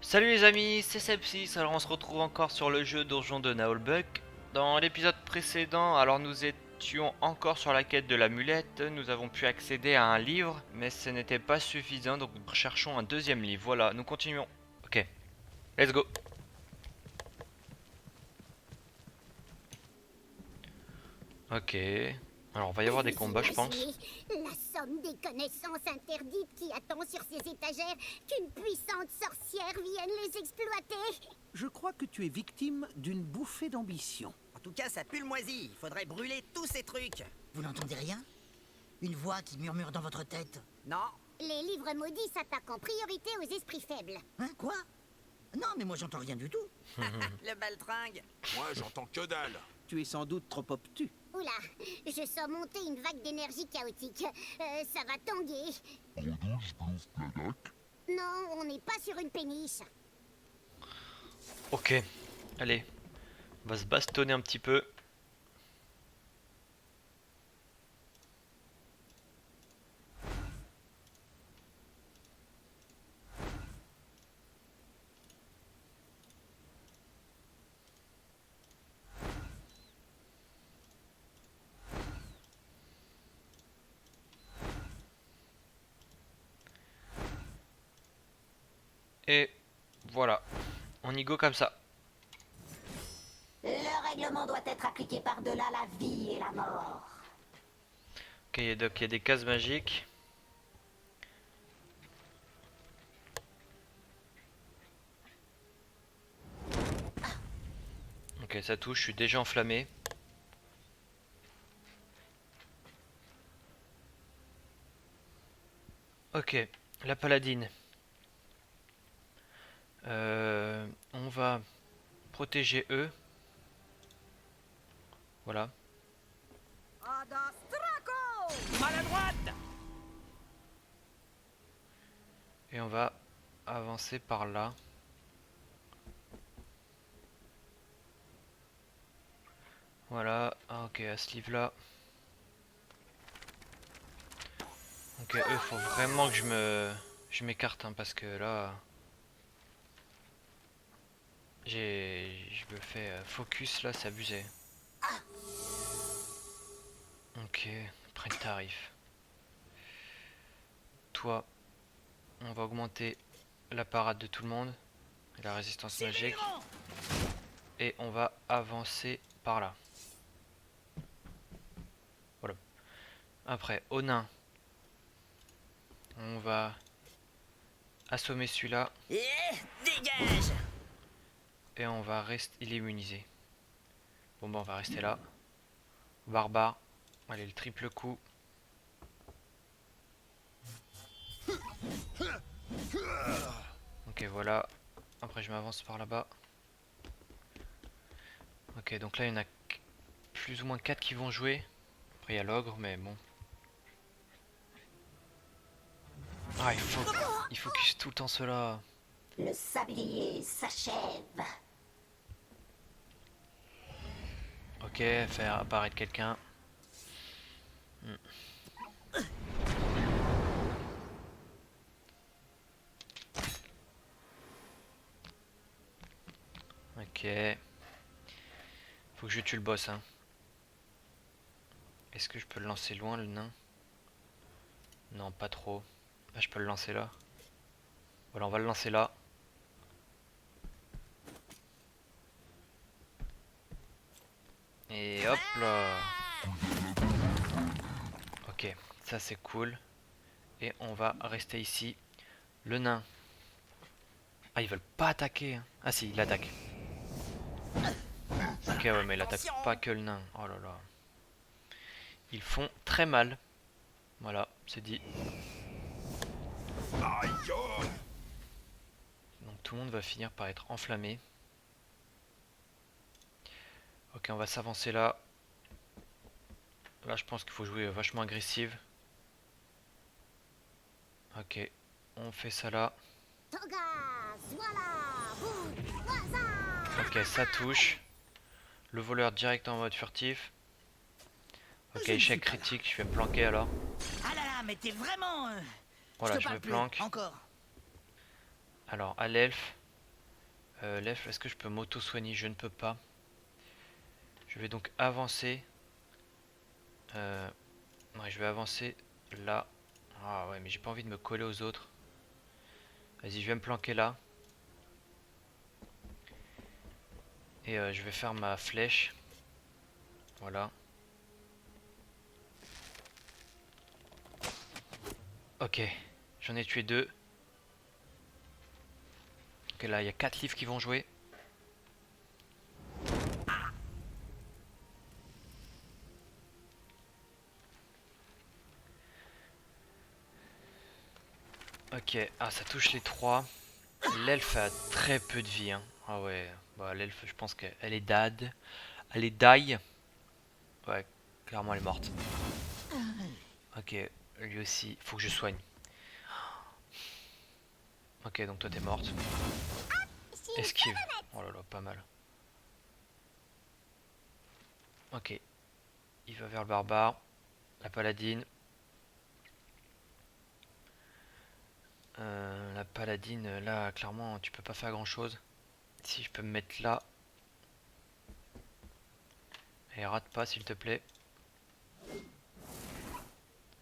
Salut les amis, c'est Sepsis. Alors on se retrouve encore sur le jeu Donjon de Naolbuck. Dans l'épisode précédent, alors nous étions encore sur la quête de l'amulette. Nous avons pu accéder à un livre, mais ce n'était pas suffisant, donc nous recherchons un deuxième livre. Voilà, nous continuons. Ok, let's go. Ok, alors on va y avoir des Vous combats je pense. imaginez la somme des connaissances interdites qui attend sur ces étagères qu'une puissante sorcière vienne les exploiter? Je crois que tu es victime d'une bouffée d'ambition. En tout cas, ça pue le moisi. Il faudrait brûler tous ces trucs. Vous n'entendez rien? Une voix qui murmure dans votre tête. Non. Les livres maudits s'attaquent en priorité aux esprits faibles. Hein, quoi? Non, mais moi j'entends rien du tout. Le baltringue. Moi, j'entends que dalle. Tu es sans doute trop obtus. Oula, je sens monter une vague d'énergie chaotique. Ça va tanguer. Non, on n'est pas sur une péniche. Ok, allez, on va se bastonner un petit peu. Et voilà, on y go comme ça. Le règlement doit être appliqué par-delà la vie et la mort. Ok, donc il y a des cases magiques. Ok, ça touche, je suis déjà enflammé. Ok, la paladine. On va protéger eux. Voilà. Maladroite. Et on va avancer par là. Voilà, ah, ok, à ce livre là. Ok, eux, faut vraiment que je m'écarte hein, parce que là, je me fais focus là, c'est abusé. Ok, prenne tarif. Toi, on va augmenter la parade de tout le monde et la résistance magique. Et on va avancer par là. Voilà. Après, au nain, on va assommer celui-là Et dégage. et on va rester. Il est immunisé. Bon, bah, on va rester là. Barbare. Allez, le triple coup. Ok, voilà. Après, je m'avance par là-bas. Ok, donc là, il y en a plus ou moins 4 qui vont jouer. Après, il y a l'ogre, mais bon. Ah, il focus tout le temps cela. Le sablier s'achève. Ok, faire apparaître quelqu'un. Ok. Faut que je tue le boss, hein. Est-ce que je peux le lancer loin, le nain? Non, pas trop. Ah, je peux le lancer là. Voilà, on va le lancer là. Et hop là. Ok, ça c'est cool. Et on va rester ici. Le nain. Ah, ils veulent pas attaquer, hein. Ah si, il attaque. Ok, ouais, mais il attaque pas que le nain. Oh là là. Ils font très mal. Voilà, c'est dit. Aïe, oh. Donc tout le monde va finir par être enflammé. Ok, on va s'avancer là. Là, je pense qu'il faut jouer vachement agressive. Ok, on fait ça là. Ok, ça touche. Le voleur direct en mode furtif. Ok, échec critique, je vais me planquer alors. Ah là là, mais t'es vraiment... Voilà, te je me parle plus. planque. Encore. Alors, à l'elfe. L'elfe, est-ce que je peux m'auto-soigner? Je ne peux pas. Je vais donc avancer. Ouais, je vais avancer là. Ah ouais, mais j'ai pas envie de me coller aux autres. Vas-y, je vais me planquer là. Et je vais faire ma flèche. Voilà. Ok, j'en ai tué 2. Ok, là, il y a 4 livres qui vont jouer. Ok, ah, ça touche les 3. L'elfe a très peu de vie, hein. Ah ouais, bah l'elfe, je pense qu'elle est dead. Elle est die. Ouais, clairement, elle est morte. Ok, lui aussi, faut que je soigne. Ok, donc toi t'es morte. Esquive. Oh là là, pas mal. Ok, il va vers le barbare. La paladine. La paladine, là, clairement, tu peux pas faire grand chose. Si je peux me mettre là. Et rate pas, s'il te plaît.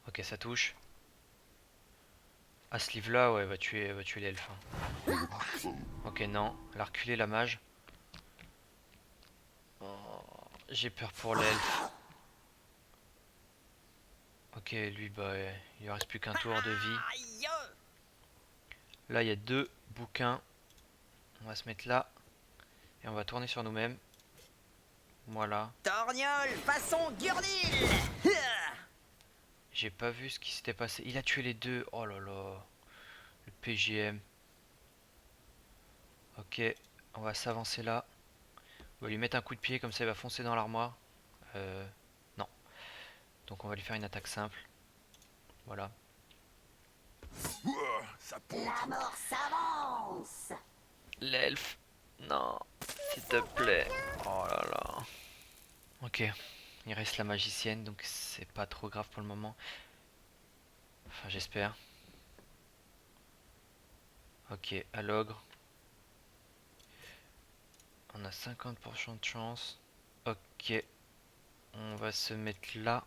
Ok, ça touche. Ah, ce livre-là, ouais, va tuer l'elfe, hein. Ok, non. Elle a reculé, la mage. Oh, j'ai peur pour l'elfe. Ok, lui, bah, il lui reste plus qu'un tour de vie. Aïe. Là, il y a 2 bouquins. On va se mettre là. Et on va tourner sur nous-mêmes. Voilà. Torgnole, façon Gurdil. J'ai pas vu ce qui s'était passé. Il a tué les 2. Oh là là. Le PGM. Ok. On va s'avancer là. On va lui mettre un coup de pied. Comme ça, il va foncer dans l'armoire. Non. Donc, on va lui faire une attaque simple. Voilà. Ouah, ça pompe. La mort s'avance. L'elfe. Non. S'il te plaît. Oh là là. Ok. Il reste la magicienne. Donc, c'est pas trop grave pour le moment. Enfin, j'espère. Ok. À l'ogre. On a 50% de chance. Ok. On va se mettre là.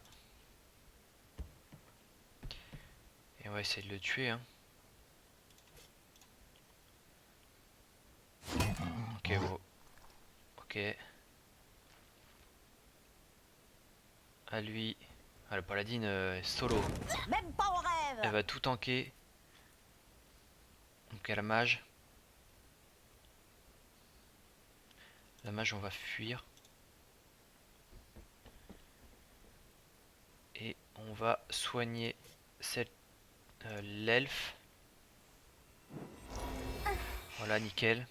Et on va essayer de le tuer, hein. Ok, oh. Ok. À lui. Ah, la paladine solo. Même pas au Elle rêve. va tout tanker. Donc à la mage. La mage, on va fuir. Et on va soigner cette l'elfe. Voilà, nickel.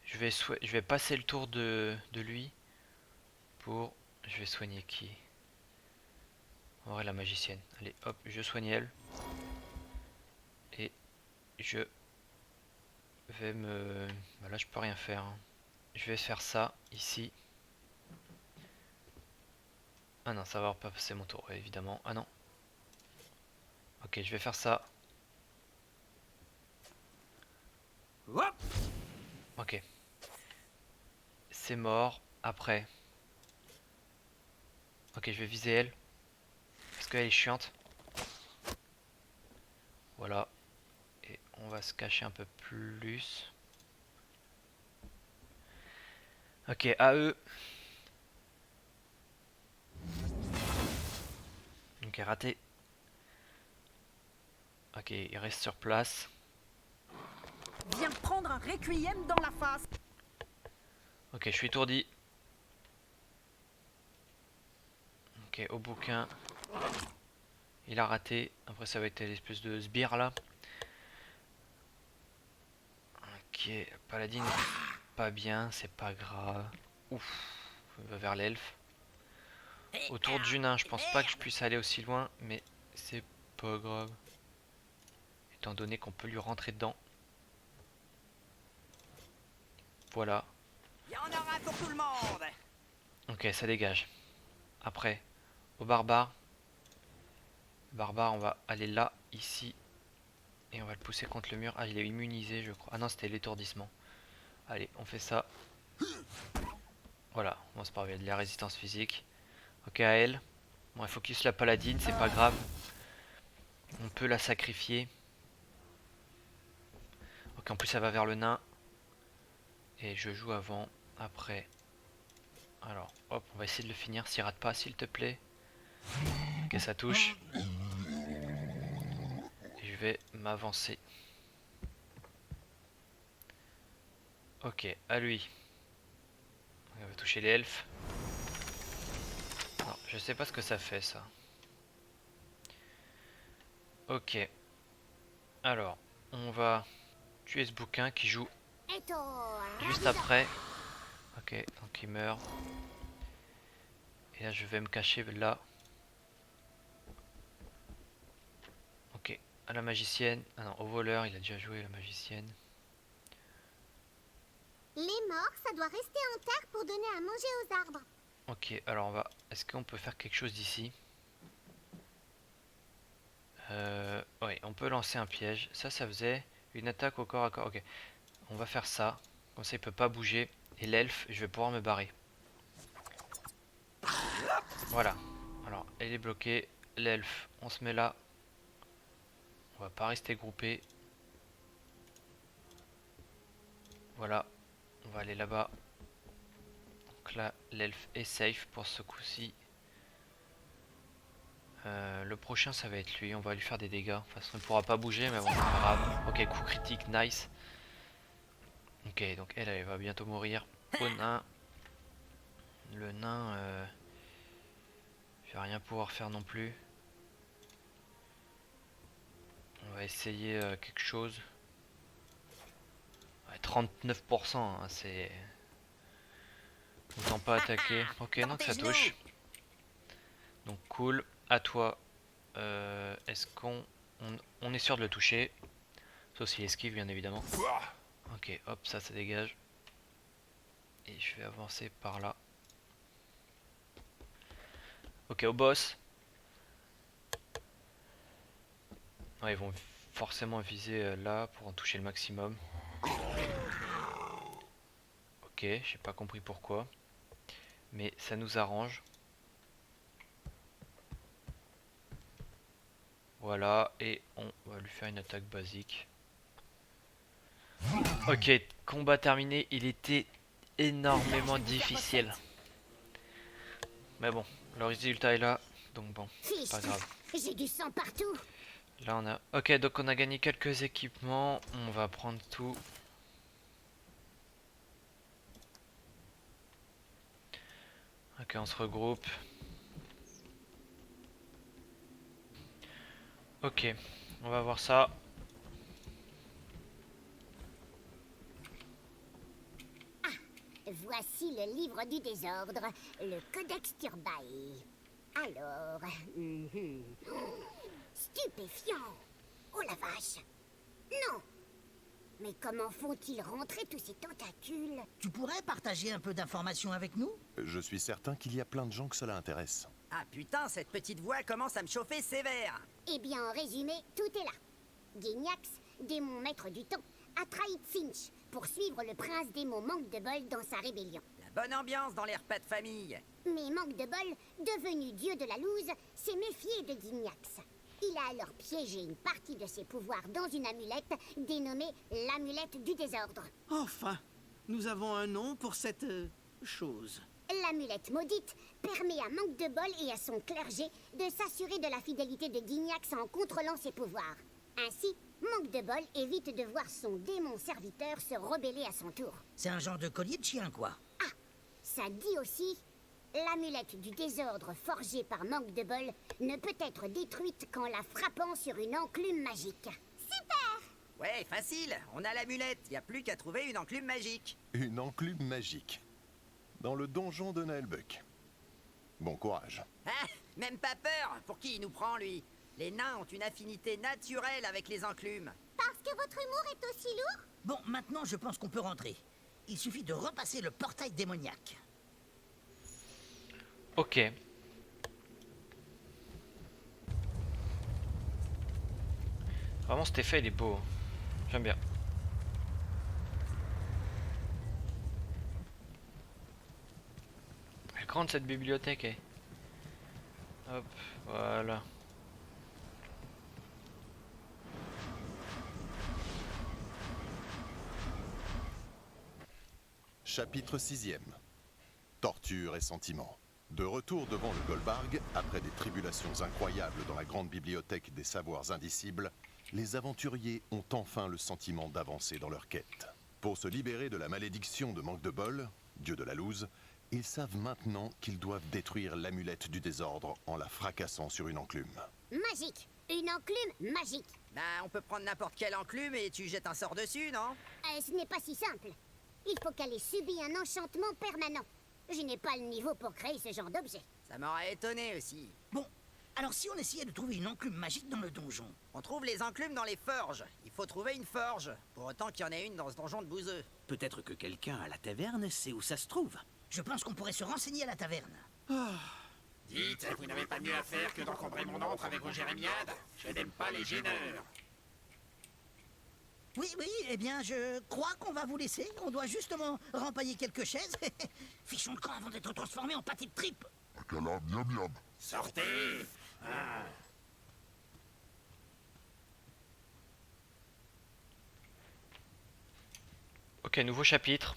Je vais passer le tour de lui pour... Je vais soigner qui? En vrai, la magicienne. Allez, hop, je soigne elle. Et je vais me... Bah là, je peux rien faire, hein. Je vais faire ça, ici. Ah non, ça va pas passer mon tour, ouais, évidemment. Ah non. Ok, je vais faire ça. Hop. Ok. C'est mort. Après. Ok, je vais viser elle. Parce qu'elle est chiante. Voilà. Et on va se cacher un peu plus. Ok, à eux. Ok, raté. Ok, il reste sur place. Viens prendre un requiem dans la face. Ok, je suis étourdi. Ok, au bouquin. Il a raté. Après, ça va être l'espèce de sbire là. Ok, paladine. Pas bien, c'est pas grave. Ouf. Il va vers l'elfe. Autour du nain, je pense pas que je puisse aller aussi loin, mais c'est pas grave. Étant donné qu'on peut lui rentrer dedans. Voilà. Il y en aura pour tout le monde. Ok, ça dégage. Après, au barbare. Barbare, on va aller là, ici. Et on va le pousser contre le mur. Ah, il est immunisé, je crois. Ah non, c'était l'étourdissement. Allez, on fait ça. Voilà, bon, c'est pas grave, il y a de la résistance physique. Ok, à elle. Bon, il focus la paladine, c'est pas grave. On peut la sacrifier. Ok, en plus, ça va vers le nain. Et je joue avant, après. Alors, hop, on va essayer de le finir. S'il rate pas, s'il te plaît. Ok, ça touche. Et je vais m'avancer. Ok, à lui. On va toucher les elfes. Non, je sais pas ce que ça fait, ça. Ok. Alors, on va tuer ce bouquin qui joue juste après. Ok, donc il meurt. Et là, je vais me cacher là. Ok, à la magicienne. Ah non, au voleur, il a déjà joué la magicienne. Les morts, ça doit rester en terre pour donner à manger aux arbres. Ok, alors on va... Est-ce qu'on peut faire quelque chose d'ici? Oui, on peut lancer un piège. Ça faisait une attaque au corps à corps. Ok, on va faire ça. Comme ça, il peut pas bouger. Et l'elfe, je vais pouvoir me barrer. Voilà. Alors, elle est bloquée. L'elfe, on se met là. On va pas rester groupé. Voilà. On va aller là-bas. Donc là, l'elfe est safe pour ce coup-ci. Le prochain, ça va être lui. On va lui faire des dégâts. De toute façon, il ne pourra pas bouger, mais bon, c'est pas grave. Ok, coup critique, nice. Ok, donc elle va bientôt mourir. Au nain. Le nain, je vais rien pouvoir faire non plus. On va essayer quelque chose. Ouais, 39%, hein, c'est... Autant pas attaquer. Ok, donc ça touche. Donc cool. À toi. Est-ce qu'on on est sûr de le toucher? Sauf s'il esquive, bien évidemment. Ok, hop, ça dégage. Et je vais avancer par là. Ok, au boss. Ouais, ils vont forcément viser là pour en toucher le maximum. Ok, j'ai pas compris pourquoi. Mais ça nous arrange. Voilà, et on va lui faire une attaque basique. Ok, combat terminé. Il était énormément difficile. Mais bon, le résultat est là. Donc bon, c'est pas grave. J'ai du sang partout. Là on a... Ok, donc on a gagné quelques équipements. On va prendre tout. Ok, on se regroupe. Ok, on va voir ça. Voici le livre du désordre, le Codex Turbae. Alors... Stupéfiant. Oh la vache. Non. Mais comment font-ils rentrer tous ces tentacules? Tu pourrais partager un peu d'informations avec nous? Je suis certain qu'il y a plein de gens que cela intéresse. Ah putain, cette petite voix commence à me chauffer sévère. Eh bien, en résumé, tout est là. Gignax, démon maître du temps, a trahi Finch pour suivre le prince démon Manque de Bol dans sa rébellion. La bonne ambiance dans les repas de famille. Mais Manque de Bol, devenu dieu de la loose, s'est méfié de Gignax. Il a alors piégé une partie de ses pouvoirs dans une amulette dénommée l'amulette du désordre. Enfin, nous avons un nom pour cette chose. L'amulette maudite permet à Manque de Bol et à son clergé de s'assurer de la fidélité de Gignax en contrôlant ses pouvoirs. Ainsi, Manque de Bol évite de voir son démon serviteur se rebeller à son tour. C'est un genre de collier de chien, quoi. Ah, ça dit aussi, l'amulette du désordre forgée par Manque de Bol ne peut être détruite qu'en la frappant sur une enclume magique. Super! Ouais, facile, on a l'amulette, y a plus qu'à trouver une enclume magique. Une enclume magique. Dans le donjon de Naelbuck. Bon courage. Ah, même pas peur, pour qui il nous prend lui? Les nains ont une affinité naturelle avec les enclumes. Parce que votre humour est aussi lourd? Bon, maintenant, je pense qu'on peut rentrer. Il suffit de repasser le portail démoniaque. Vraiment cet effet il est beau. Hein. J'aime bien. Elle est grande cette bibliothèque. Eh. Hop, voilà. Chapitre 6e. Torture et sentiments. De retour devant le Goldbarg, après des tribulations incroyables dans la grande bibliothèque des savoirs indicibles, les aventuriers ont enfin le sentiment d'avancer dans leur quête. Pour se libérer de la malédiction de Manque de Bol, dieu de la loose, ils savent maintenant qu'ils doivent détruire l'amulette du désordre en la fracassant sur une enclume. Magique. Une enclume magique. Bah, on peut prendre n'importe quelle enclume et tu jettes un sort dessus, non? Ce n'est pas si simple. Il faut qu'elle ait subi un enchantement permanent. Je n'ai pas le niveau pour créer ce genre d'objet. Ça m'aurait étonné aussi. Bon, alors si on essayait de trouver une enclume magique dans le donjon? On trouve les enclumes dans les forges. Il faut trouver une forge. Pour autant qu'il y en ait une dans ce donjon de bouseux. Peut-être que quelqu'un à la taverne sait où ça se trouve. Je pense qu'on pourrait se renseigner à la taverne. Dites, vous n'avez pas mieux à faire que d'encombrer mon antre avec vos jérémiades? Je n'aime pas les gêneurs. Oui, eh bien, je crois qu'on va vous laisser. On doit justement rempailler quelques chaises. Fichons le camp avant d'être transformé en pâté de tripe. Sortez! Ok, nouveau chapitre.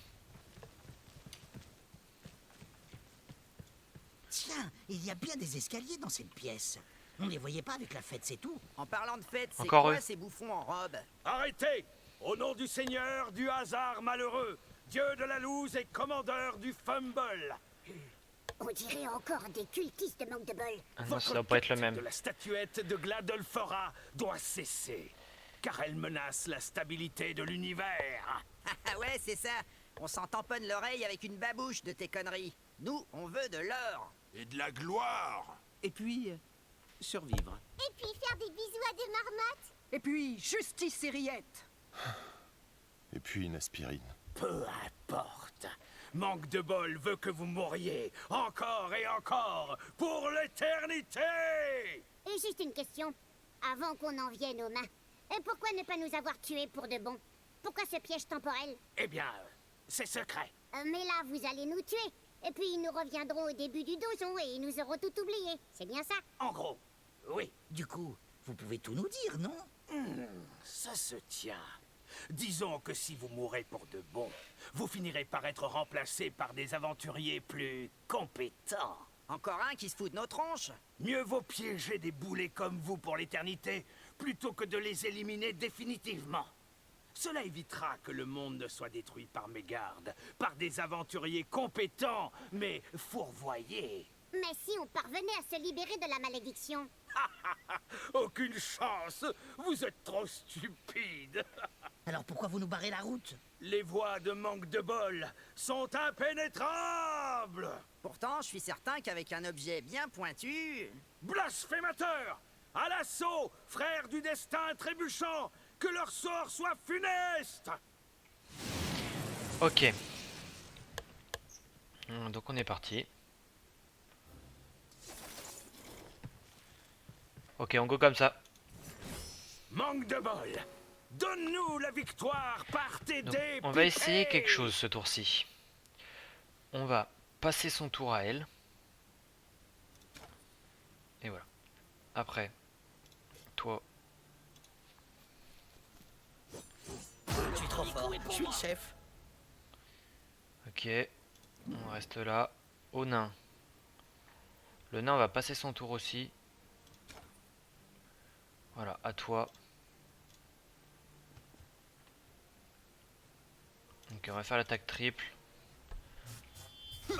Tiens, il y a bien des escaliers dans cette pièce. On ne les voyait pas avec la fête, c'est tout. En parlant de fête, c'est Encore quoi eux. ces bouffons en robe? Arrêtez! Au nom du Seigneur, du hasard malheureux, Dieu de la loose et commandeur du fumble. On dirait encore des cultistes de Manque de Bol. Ah non, Votre ça doit pas être le quête même. de la statuette de Gladolfora doit cesser, car elle menace la stabilité de l'univers. Ah ouais, c'est ça. On s'en tamponne l'oreille avec une babouche de tes conneries. Nous, on veut de l'or. Et de la gloire! Et puis, survivre. Et puis faire des bisous à des marmottes. Et puis, justice et rillettes. Et puis une aspirine. Peu importe. Manque de bol veut que vous mouriez, encore et encore, pour l'éternité! Et juste une question. Avant qu'on en vienne aux mains, pourquoi ne pas nous avoir tués pour de bon? Pourquoi ce piège temporel? Eh bien, c'est secret. Mais là, vous allez nous tuer. Et puis nous reviendrons au début du donjon et nous aurons tout oublié. C'est bien ça? En gros, oui, Du coup, vous pouvez tout nous dire, non? ça se tient. Disons que si vous mourrez pour de bon, vous finirez par être remplacé par des aventuriers plus compétents. Encore un qui se fout de nos tronches? Mieux vaut piéger des boulets comme vous pour l'éternité, plutôt que de les éliminer définitivement. Cela évitera que le monde ne soit détruit par mégarde, par des aventuriers compétents, mais fourvoyés. Mais si on parvenait à se libérer de la malédiction? Aucune chance. Vous êtes trop stupide. Alors pourquoi vous nous barrez la route? Les voies de Manque de Bol sont impénétrables. Pourtant, je suis certain qu'avec un objet bien pointu... Blasphémateurs! À l'assaut, frères du destin trébuchant! Que leur sort soit funeste! Ok. Donc on est parti. Ok, on go comme ça. Manque de bol! Donne-nous la victoire par tes Donc, dés on va essayer piqués. quelque chose ce tour-ci. On va passer son tour à elle. Et voilà. Après, toi. Je suis trop fort. Je suis le chef. Ok. On reste là. Au nain. Le nain va passer son tour aussi. Voilà, à toi. Donc on va faire l'attaque triple. Nous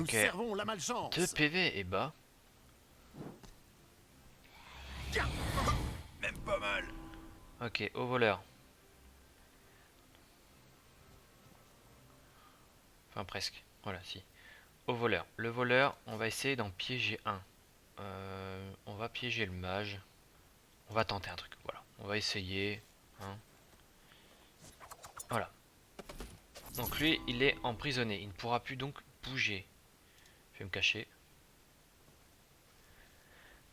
Ok. servons la malchance. 2 PV et bas. Même pas mal. Ok, au voleur. Enfin presque. Voilà, si. Au voleur. Le voleur, on va essayer d'en piéger un. On va piéger le mage. On va tenter un truc. Voilà. On va essayer. Hein. Voilà. Donc lui, il est emprisonné. Il ne pourra plus donc bouger. Je vais me cacher.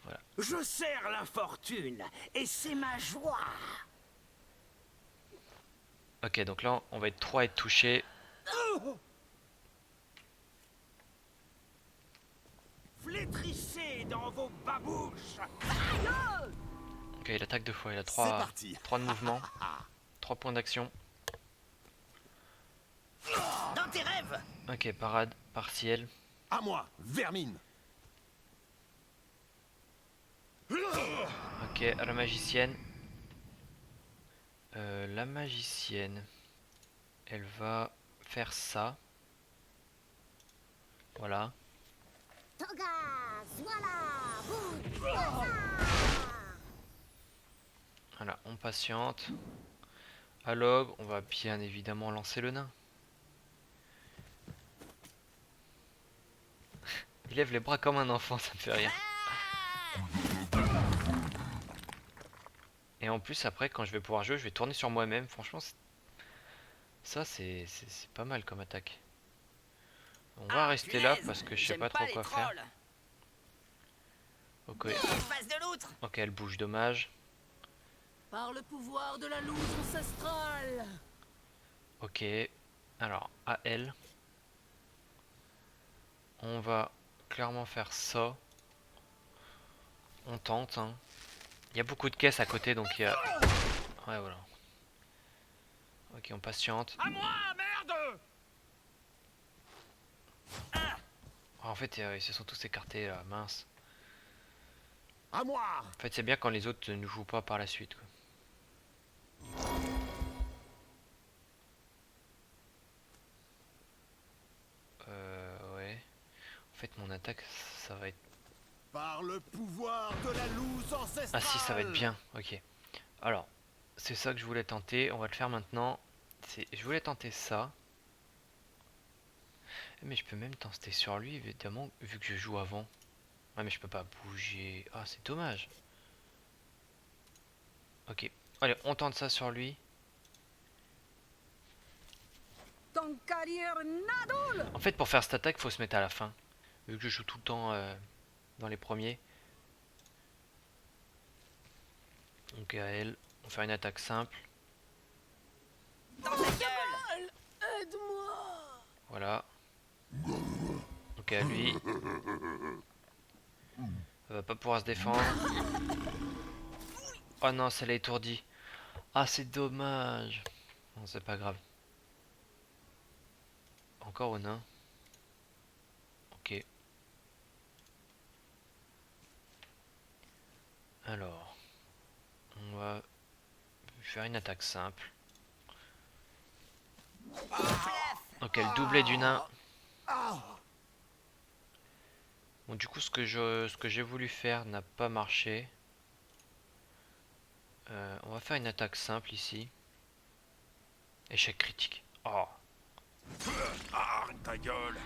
Voilà. Je sers l'infortune, et c'est ma joie. Ok, donc là, on va être 3 à être touchés. Flétrissez dans vos babouches. Ok, il attaque 2 fois, il a C'est 3 parti. de mouvement. 3 points d'action. Dans tes rêves. Ok, parade partielle. À moi, vermine. Ok, à la magicienne. La magicienne, elle va faire ça. Voilà. Togas, voilà, bout, Voilà, on patiente. À l'ogre, on va bien évidemment lancer le nain. Il lève les bras comme un enfant, ça me fait rire. Et en plus, après, quand je vais pouvoir jouer, je vais tourner sur moi-même. Franchement, ça, c'est pas mal comme attaque. On va rester là parce que je sais pas trop quoi faire. Ok. Face de l'outre. Ok, elle bouge, dommage. Par le pouvoir de la louche ancestrale. Ok. Alors, à elle. On va clairement faire ça. On tente, hein. Il y a beaucoup de caisses à côté, donc il y a... Ouais, voilà. Ok, on patiente. À moi, merde. En fait, ils se sont tous écartés, là. Mince. À moi. En fait, c'est bien quand les autres ne jouent pas par la suite, quoi. Ouais. En fait, mon attaque, ça va être... Par le pouvoir de la loose ancestrale. Ah si, ça va être bien. Ok. Alors, c'est ça que je voulais tenter. On va le faire maintenant. Je voulais tenter ça. Mais je peux même tenter sur lui, évidemment, vu que je joue avant. Ouais, mais je peux pas bouger. Ah, c'est dommage. Ok. Allez, on tente ça sur lui. Ton carrière Nadol. En fait, pour faire cette attaque, faut se mettre à la fin. Vu que je joue tout le temps dans les premiers. Donc à elle, on va faire une attaque simple. Dans ta gueule. Aide-moi. Voilà. Donc à lui. Elle va pas pouvoir se défendre. Oh non, ça l'a étourdi. Ah, c'est dommage. Non, c'est pas grave. Encore au nain. Ok. Alors. On va faire une attaque simple. Ok, le doublé du nain. Bon, du coup, ce que j'ai voulu faire n'a pas marché. On va faire une attaque simple ici. Échec critique. Oh, Ah, ta gueule.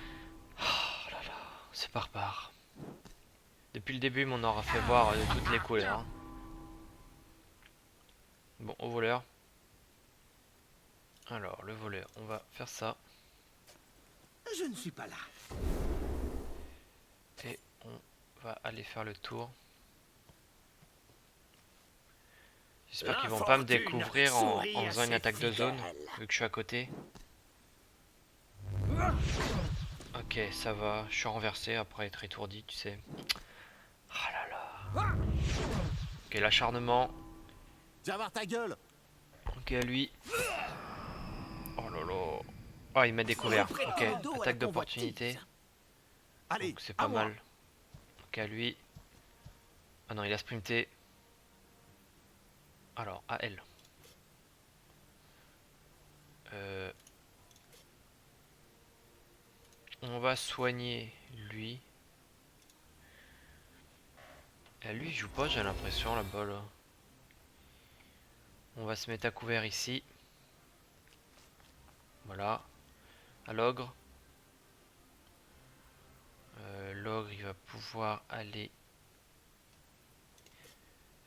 c'est barbare. Depuis le début, on aura fait voir de toutes les couleurs. Hein. Bon, au voleur. Alors, le voleur, on va faire ça. Je ne suis pas là. Et on va aller faire le tour. J'espère qu'ils vont pas me découvrir en faisant une attaque de zone, vu que je suis à côté. Ok, ça va, je suis renversé après être étourdi, tu sais. Ah là là. Ok, l'acharnement. Viens voir ta gueule. Ok, à lui. Oh là là. Oh, il m'a découvert. Ok, attaque d'opportunité. Allez, Donc c'est pas mal. Ok, à lui. Ah non, il a sprinté. Alors, à elle. On va soigner lui. Et lui, il joue pas, j'ai l'impression, là-bas, là. On va se mettre à couvert ici. Voilà. À l'ogre. L'ogre, il va pouvoir aller...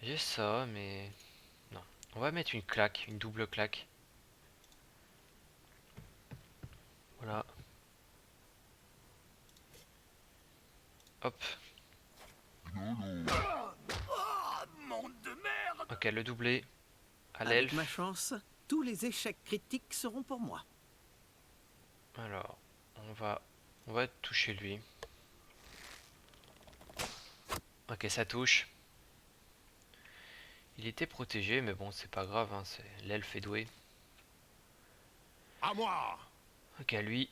J'ai ça, mais... Non. On va mettre une claque, une double claque. Voilà. Hop. Monde de merde! Ok, le doublé. À Avec l'elfe. ma chance, tous les échecs critiques seront pour moi. Alors, on va toucher lui. Ok, ça touche. Il était protégé, mais bon, c'est pas grave, hein, l'elfe est doué. À moi! Ok, lui.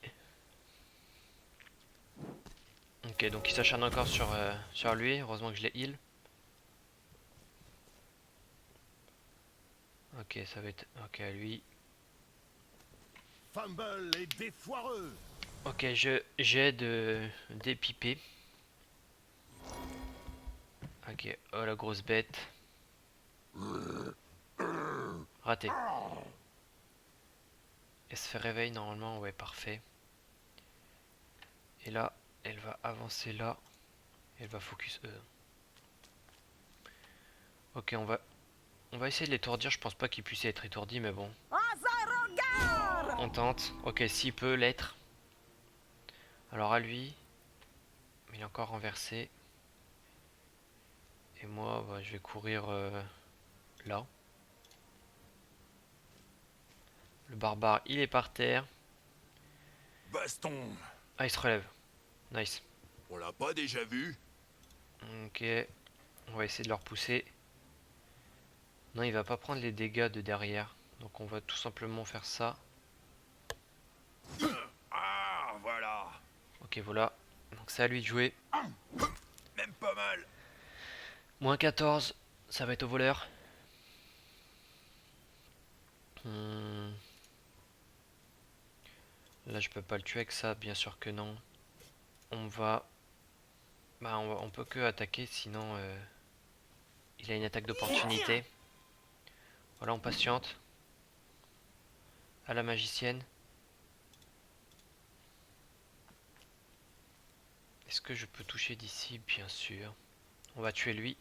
Ok, donc il s'acharne encore sur lui. Heureusement que je l'ai heal. Ok, ça va être... Ok, lui. Fumble et des foireux. Ok, j'aide d'épipé. Ok, oh la grosse bête. Raté. Elle se fait réveiller normalement, ouais, parfait. Et là, elle va avancer là. Elle va focus E. Ok, on va essayer de l'étourdir. Je pense pas qu'il puisse être étourdi, mais bon. On tente. Ok, s'il peut l'être. Alors à lui. Mais il est encore renversé. Et moi, bah, je vais courir là. Le barbare, il est par terre. Baston! Ah, il se relève. Nice. On l'a pas déjà vu? Ok. On va essayer de le repousser. Non, il va pas prendre les dégâts de derrière. Donc on va tout simplement faire ça. Ah, voilà! Ok, voilà. Donc c'est à lui de jouer. Même pas mal! Moins 14. Ça va être au voleur. Là, je peux pas le tuer avec ça. Bien sûr que non. On va... Bah, on peut que attaquer, sinon... Il a une attaque d'opportunité. Voilà, on patiente. À la magicienne. Est-ce que je peux toucher d'ici? Bien sûr. On va tuer lui.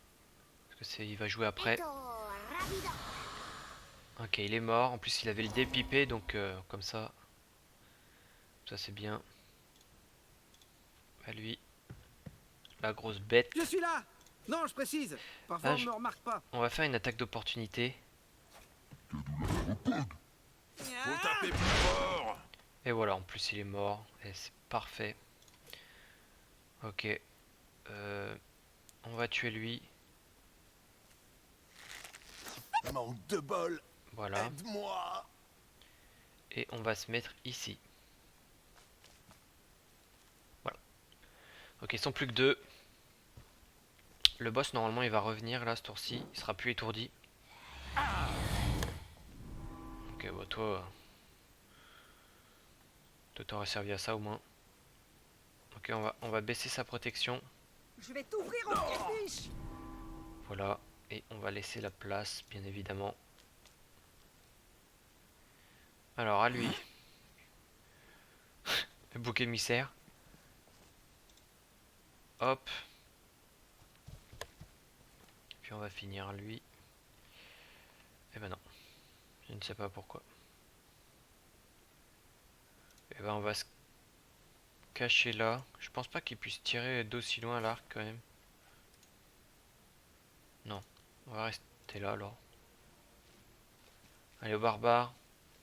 Parce que il va jouer après. Ok, il est mort. En plus, il avait le dépipé, donc comme ça. Ça, c'est bien. À lui. La grosse bête. Je suis là! Non, je précise. Parfois, Ah, on ne me remarque pas. On va faire une attaque d'opportunité. Faut taper plus fort! Et voilà, en plus il est mort. Et c'est parfait. Ok. On va tuer lui. Manque de bol. Voilà. Aide-moi. Et on va se mettre ici. Voilà. Ok, ils sont plus que deux. Le boss, normalement, il va revenir là, ce tour-ci. Il sera plus étourdi. Ok, bon, toi... Toi, t'aurais servi à ça au moins. Ok, on va baisser sa protection. Je vais t'ouvrir en trébuche. Voilà. Et on va laisser la place, bien évidemment. Alors, à lui. Le bouc émissaire. Hop. Puis on va finir lui. Eh ben non. Je ne sais pas pourquoi. Eh ben on va se cacher là. Je pense pas qu'il puisse tirer d'aussi loin à l'arc quand même. Non. On va rester là alors. Allez au barbare.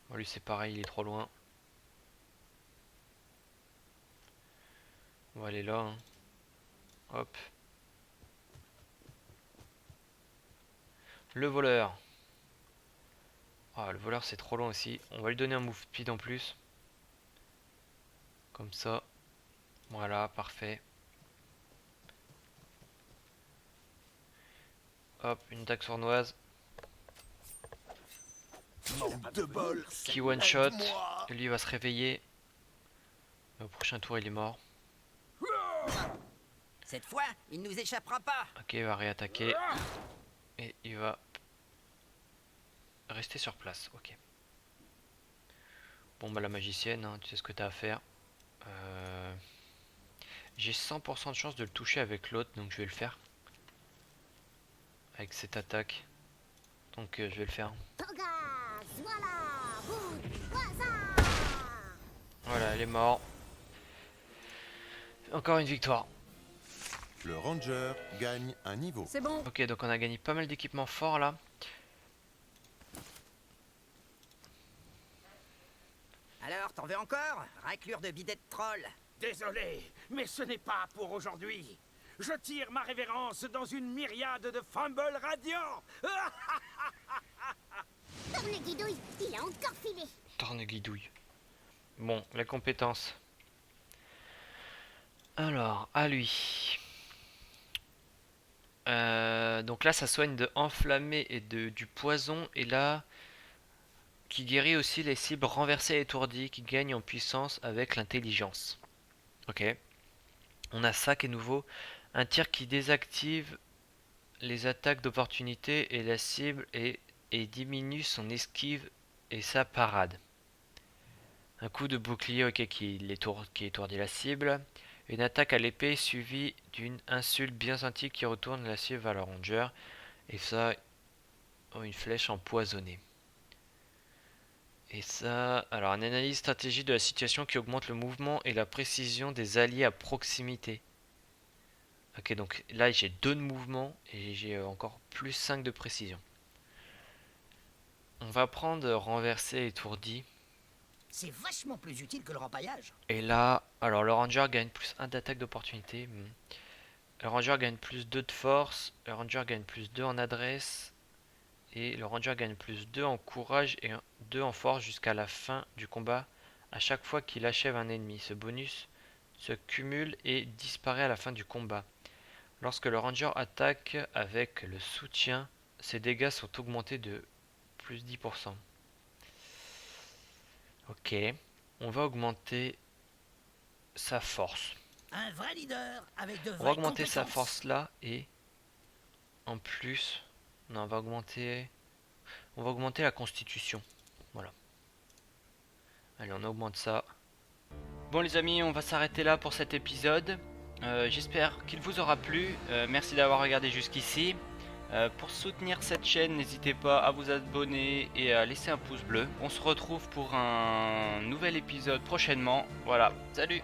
Bon, lui c'est pareil, il est trop loin. On va aller là. Hein. Hop. Le voleur. Ah, le voleur c'est trop loin aussi. On va lui donner un move speed en plus. Comme ça. Voilà, parfait. Hop, une dague sournoise. Manque de bol. Qui one shot. Aide-moi. Lui il va se réveiller. Mais au prochain tour il est mort. Cette fois, il ne nous échappera pas. Ok, il va réattaquer. Et il va rester sur place. Ok. Bon bah la magicienne, hein, tu sais ce que t'as à faire. J'ai 100% de chance de le toucher avec l'autre, donc je vais le faire. Avec cette attaque. Donc je vais le faire. Voilà, elle est morte. Encore une victoire. le Ranger gagne un niveau. C'est bon. Ok, donc on a gagné pas mal d'équipements forts là. Alors, t'en veux encore? Raclure de bidet de troll. Désolé, mais ce n'est pas pour aujourd'hui. Je tire ma révérence dans une myriade de fumbles radiants. Tourne-guidouille, il a encore filé. Tourne-guidouille. Bon, la compétence. Alors, à lui. Donc là, ça soigne de enflammé et du poison. Et là, qui guérit aussi les cibles renversées et étourdies, qui gagnent en puissance avec l'intelligence. Ok. On a ça qui est nouveau. Un tir qui désactive les attaques d'opportunité et la cible et diminue son esquive et sa parade. Un coup de bouclier qui étourdit la cible. Une attaque à l'épée suivie d'une insulte bien sentie qui retourne la cible vers le ranger. Et ça, une flèche empoisonnée. Et ça, alors une analyse stratégique de la situation qui augmente le mouvement et la précision des alliés à proximité. Ok, donc là j'ai 2 de mouvement et j'ai encore plus 5 de précision. On va prendre renverser étourdi. C'est vachement plus utile que le rempaillage. Et là, alors le ranger gagne plus 1 d'attaque d'opportunité. Le ranger gagne plus 2 de force. Le ranger gagne plus 2 en adresse. Et le ranger gagne plus 2 en courage et 2 en force jusqu'à la fin du combat. À chaque fois qu'il achève un ennemi. Ce bonus se cumule et disparaît à la fin du combat. Lorsque le ranger attaque avec le soutien, ses dégâts sont augmentés de plus 10%. Ok, on va augmenter sa force. Un vrai leader avec de vraies On va augmenter sa compétences. force là et en plus, non, on va augmenter la constitution. Voilà. Allez, on augmente ça. Bon les amis, on va s'arrêter là pour cet épisode. J'espère qu'il vous aura plu. Merci d'avoir regardé jusqu'ici. Pour soutenir cette chaîne, n'hésitez pas à vous abonner et à laisser un pouce bleu. On se retrouve pour un nouvel épisode prochainement. Voilà, salut!